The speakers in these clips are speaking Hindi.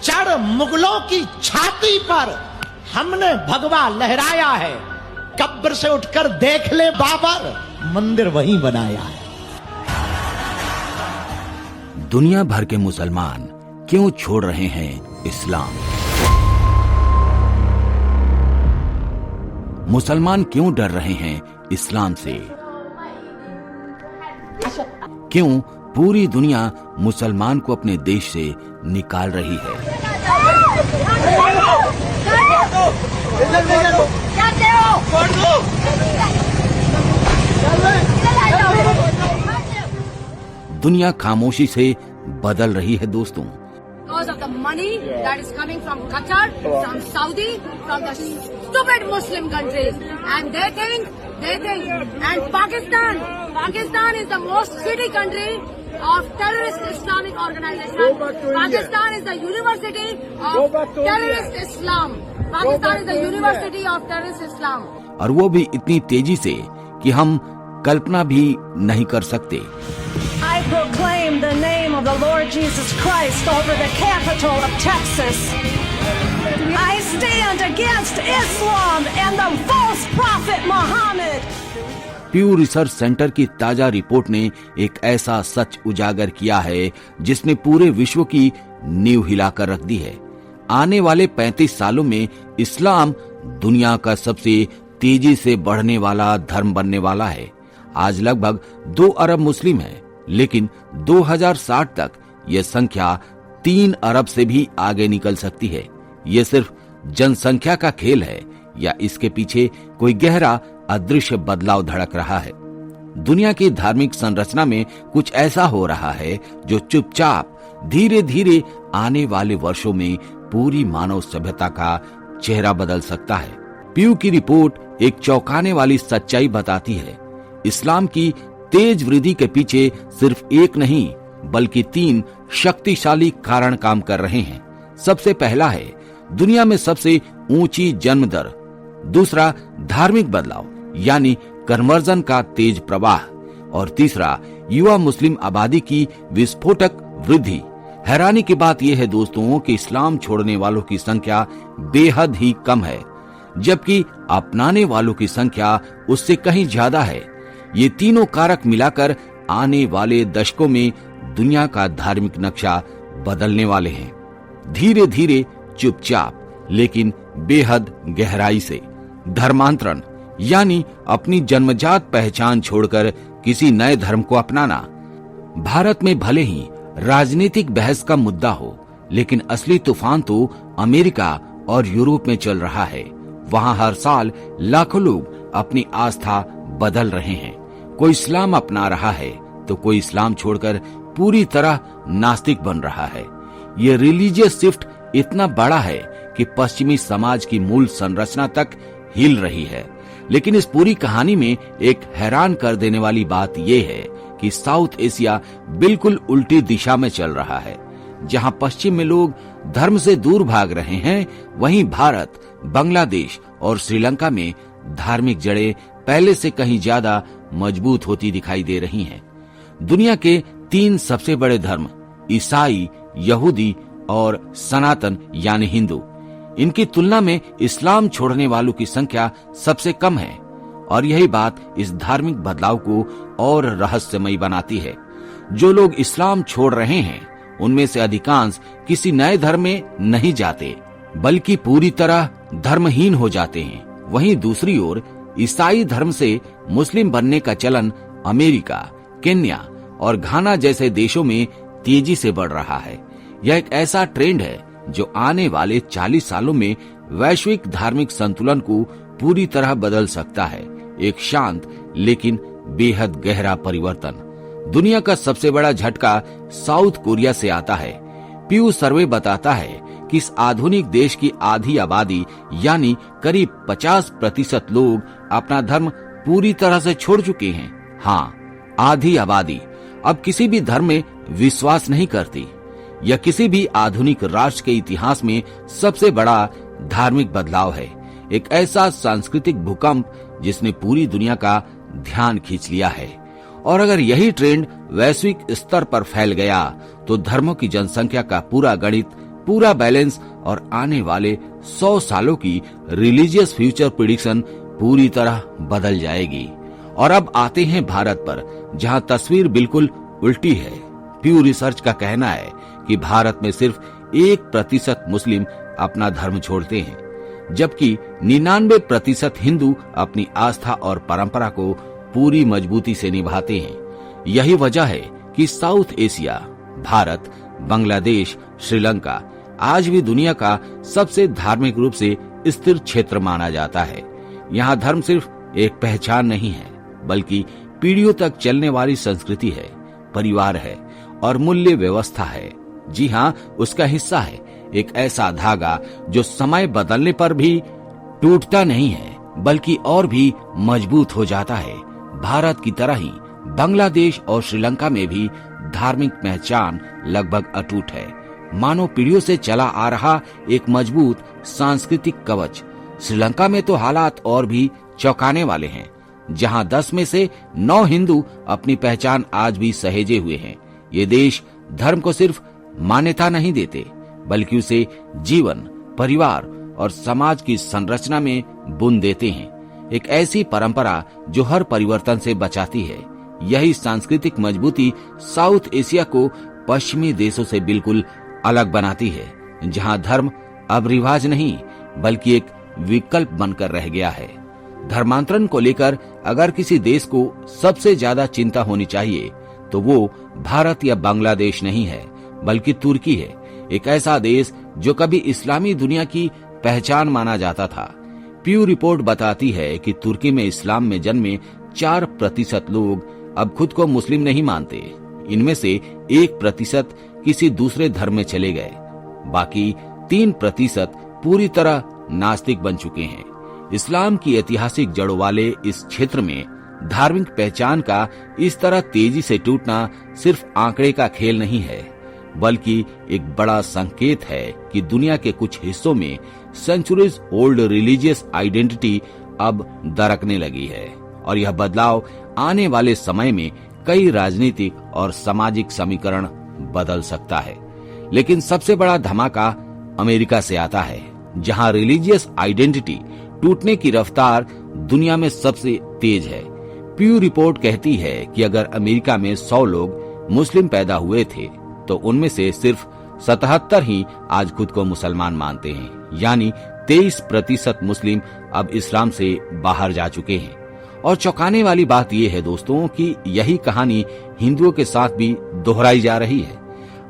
चढ़ मुगलों की छाती पर हमने भगवा लहराया है। कब्र से उठकर देख ले बाबर, मंदिर वहीं बनाया है। दुनिया भर के मुसलमान क्यों छोड़ रहे हैं इस्लाम? मुसलमान क्यों डर रहे हैं इस्लाम से? क्यों पूरी दुनिया मुसलमान को अपने देश से निकाल रही है? दुनिया खामोशी से बदल रही है दोस्तों। Because of the money that is coming from Qatar, from Saudi, from the stupid Muslim countries, and they think, and Pakistan is the most shitty country of terrorist Islamic organization. Pakistan is the university of terrorist Islam. Pakistan is the university of terrorist Islam. और वो भी इतनी तेजी से कि हम कल्पना भी नहीं कर सकते। I proclaim the name of the Lord Jesus Christ over the capital of Texas. I stand against Islam and the false prophet Muhammad. प्यू research centre की ताजा रिपोर्ट ने एक ऐसा सच उजागर किया है जिसने पूरे विश्व की नींव हिलाकर रख दी है। आने वाले 35 सालों में इस्लाम दुनिया का सबसे तेजी से बढ़ने वाला धर्म बनने वाला है। आज लगभग 2 अरब मुस्लिम हैं, लेकिन 2060 तक यह संख्या 3 अरब से भी आगे निकल सकती है। यह सिर्फ जनसंख्या का खेल है या इसके पीछे कोई गहरा अदृश्य बदलाव धड़क रहा है? दुनिया की धार्मिक संरचना में कुछ ऐसा हो रहा है जो चुपचाप धीरे धीरे आने वाले वर्षों में पूरी मानव सभ्यता का चेहरा बदल सकता है। प्यू की रिपोर्ट एक चौंकाने वाली सच्चाई बताती है। इस्लाम की तेज वृद्धि के पीछे सिर्फ एक नहीं बल्कि 3 शक्तिशाली कारण काम कर रहे हैं। सबसे पहला है दुनिया में सबसे ऊंची जन्म दर, दूसरा धार्मिक बदलाव यानी कन्वर्जन का तेज प्रवाह, और तीसरा युवा मुस्लिम आबादी की विस्फोटक वृद्धि। हैरानी की बात यह है दोस्तों कि इस्लाम छोड़ने वालों की संख्या बेहद ही कम है, जबकि अपनाने वालों की संख्या उससे कहीं ज्यादा है। ये तीनों कारक मिलाकर आने वाले दशकों में दुनिया का धार्मिक नक्शा बदलने वाले हैं। धीरे धीरे, चुपचाप, लेकिन बेहद गहराई से। धर्मांतरण यानी अपनी जन्मजात पहचान छोड़कर किसी नए धर्म को अपनाना। भारत में भले ही राजनीतिक बहस का मुद्दा हो, लेकिन असली तूफान तो अमेरिका और यूरोप में चल रहा है। वहां हर साल लाखों लोग अपनी आस्था बदल रहे हैं। कोई इस्लाम अपना रहा है तो कोई इस्लाम छोड़कर पूरी तरह नास्तिक बन रहा है। ये रिलीजियस शिफ्ट इतना बड़ा है कि पश्चिमी समाज की मूल संरचना तक हिल रही है। लेकिन इस पूरी कहानी में एक हैरान कर देने वाली बात यह है कि साउथ एशिया बिल्कुल उल्टी दिशा में चल रहा है। जहां पश्चिम में लोग धर्म से दूर भाग रहे हैं, वहीं भारत, बांग्लादेश और श्रीलंका में धार्मिक जड़ें पहले से कहीं ज्यादा मजबूत होती दिखाई दे रही हैं। दुनिया के 3 सबसे बड़े धर्म ईसाई, यहूदी और सनातन यानी हिंदू, इनकी तुलना में इस्लाम छोड़ने वालों की संख्या सबसे कम है। और यही बात इस धार्मिक बदलाव को और रहस्यमयी बनाती है। जो लोग इस्लाम छोड़ रहे हैं उनमें से अधिकांश किसी नए धर्म में नहीं जाते, बल्कि पूरी तरह धर्महीन हो जाते हैं। वहीं दूसरी ओर ईसाई धर्म से मुस्लिम बनने का चलन अमेरिका, केन्या और घाना जैसे देशों में तेजी से बढ़ रहा है। यह एक ऐसा ट्रेंड है जो आने वाले 40 सालों में वैश्विक धार्मिक संतुलन को पूरी तरह बदल सकता है। एक शांत लेकिन बेहद गहरा परिवर्तन। दुनिया का सबसे बड़ा झटका साउथ कोरिया से आता है। प्यू सर्वे बताता है कि इस आधुनिक देश की आधी आबादी यानी करीब 50% लोग अपना धर्म पूरी तरह से छोड़ चुके हैं। हाँ, आधी आबादी अब किसी भी धर्म में विश्वास नहीं करती। यह किसी भी आधुनिक राष्ट्र के इतिहास में सबसे बड़ा धार्मिक बदलाव है। एक ऐसा सांस्कृतिक भूकंप जिसने पूरी दुनिया का ध्यान खींच लिया है। और अगर यही ट्रेंड वैश्विक स्तर पर फैल गया तो धर्मों की जनसंख्या का पूरा गणित पूरा बैलेंस और आने वाले 100 सालों की रिलीजियस फ्यूचर प्रेडिक्शन पूरी तरह बदल जाएगी। और अब आते हैं भारत पर, जहां तस्वीर बिल्कुल उल्टी है। प्यू रिसर्च का कहना है कि भारत में सिर्फ 1% मुस्लिम अपना धर्म छोड़ते हैं, जबकि 99% हिंदू अपनी आस्था और परंपरा को पूरी मजबूती से निभाते हैं। यही वजह है कि साउथ एशिया, भारत, बांग्लादेश, श्रीलंका आज भी दुनिया का सबसे धार्मिक रूप से स्थिर क्षेत्र माना जाता है। यहाँ धर्म सिर्फ एक पहचान नहीं है, बल्कि पीढ़ियों तक चलने वाली संस्कृति है, परिवार है और मूल्य व्यवस्था है। जी हाँ, उसका हिस्सा है, एक ऐसा धागा जो समय बदलने पर भी टूटता नहीं है, बल्कि और भी मजबूत हो जाता है। भारत की तरह ही बांग्लादेश और श्रीलंका में भी धार्मिक पहचान लगभग अटूट है, मानो पीढ़ियों से चला आ रहा एक मजबूत सांस्कृतिक कवच। श्रीलंका में तो हालात और भी चौंकाने वाले हैं, जहां 10 में से 9 हिंदू अपनी पहचान आज भी सहेजे हुए हैं। ये देश धर्म को सिर्फ मान्यता नहीं देते, बल्कि उसे जीवन, परिवार और समाज की संरचना में बुन देते हैं। एक ऐसी परंपरा जो हर परिवर्तन से बचाती है। यही सांस्कृतिक मजबूती साउथ एशिया को पश्चिमी देशों से बिल्कुल अलग बनाती है, जहां धर्म अब रिवाज नहीं, बल्कि एक विकल्प बनकर रह गया है। धर्मांतरण को लेकर अगर किसी देश को सबसे ज्यादा चिंता होनी चाहिए, तो वो भारत या बांग्लादेश नहीं है, बल्कि तुर्की है। एक ऐसा देश जो कभी इस्लामी दुनिया की पहचान माना जाता था। प्यू रिपोर्ट बताती है कि तुर्की में इस्लाम में जन्मे 4% लोग अब खुद को मुस्लिम नहीं मानते। इनमें से 1% किसी दूसरे धर्म में चले गए। बाकी 3% पूरी तरह नास्तिक बन चुके हैं। इस्लाम की ऐतिहासिक जड़ों वाले इस क्षेत्र में धार्मिक पहचान का इस तरह तेजी से टूटना सिर्फ आंकड़े का खेल नहीं है, बल्कि एक बड़ा संकेत है कि दुनिया के कुछ हिस्सों में सेंचुरीज ओल्ड रिलीजियस आइडेंटिटी अब दरकने लगी है। और यह बदलाव आने वाले समय में कई राजनीतिक और सामाजिक समीकरण बदल सकता है। लेकिन सबसे बड़ा धमाका अमेरिका से आता है, जहां रिलीजियस आइडेंटिटी टूटने की रफ्तार दुनिया में सबसे तेज है। प्यू रिपोर्ट कहती है कि अगर अमेरिका में 100 लोग मुस्लिम पैदा हुए थे, तो उनमें से सिर्फ 77 ही आज खुद को मुसलमान मानते हैं। यानी 23% मुस्लिम अब इस्लाम से बाहर जा चुके हैं। और चौंकाने वाली बात यह है दोस्तों कि यही कहानी हिंदुओं के साथ भी दोहराई जा रही है।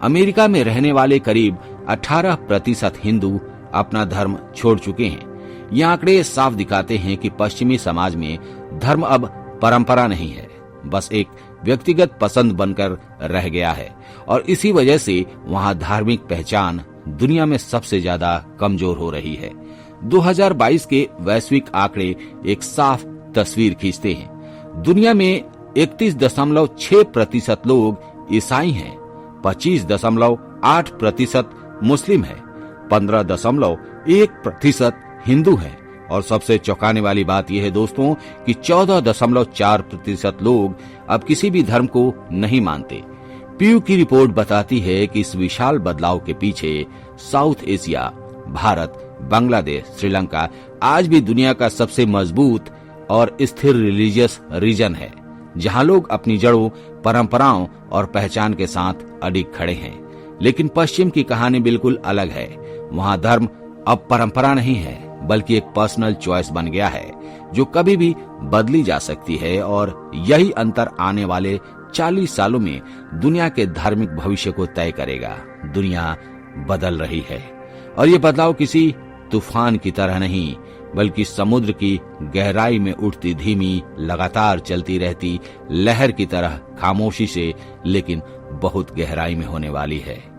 अमेरिका में रहने वाले करीब 18% हिंदू अपना धर्म छोड़ चुके हैं। ये आंकड़े साफ दिखाते हैं कि पश्चिमी समाज में धर्म अब परंपरा नहीं है, बस एक व्यक्तिगत पसंद बनकर रह गया है। और इसी वजह से वहां धार्मिक पहचान दुनिया में सबसे ज्यादा कमजोर हो रही है। 2022 के वैश्विक आंकड़े एक साफ तस्वीर खींचते हैं। दुनिया में 31.6% लोग ईसाई हैं, 25.8% मुस्लिम हैं, 15.1% हिंदू हैं और सबसे चौंकाने वाली बात यह है दोस्तों कि 14.4% लोग अब किसी भी धर्म को नहीं मानते। प्यू की रिपोर्ट बताती है कि इस विशाल बदलाव के पीछे साउथ एशिया, भारत, बांग्लादेश, श्रीलंका आज भी दुनिया का सबसे मजबूत और स्थिर रिलीजियस रीजन है, जहां लोग अपनी जड़ों, परंपराओं और पहचान के साथ अडिग खड़े हैं। लेकिन पश्चिम की कहानी बिल्कुल अलग है। वहां धर्म अब परंपरा नहीं है, बल्कि एक पर्सनल चॉइस बन गया है, जो कभी भी बदली जा सकती है। और यही अंतर आने वाले 40 सालों में दुनिया के धार्मिक भविष्य को तय करेगा। दुनिया बदल रही है और ये बदलाव किसी तूफान की तरह नहीं, बल्कि समुद्र की गहराई में उठती धीमी, लगातार चलती रहती लहर की तरह खामोशी से, लेकिन बहुत गहराई में होने वाली है।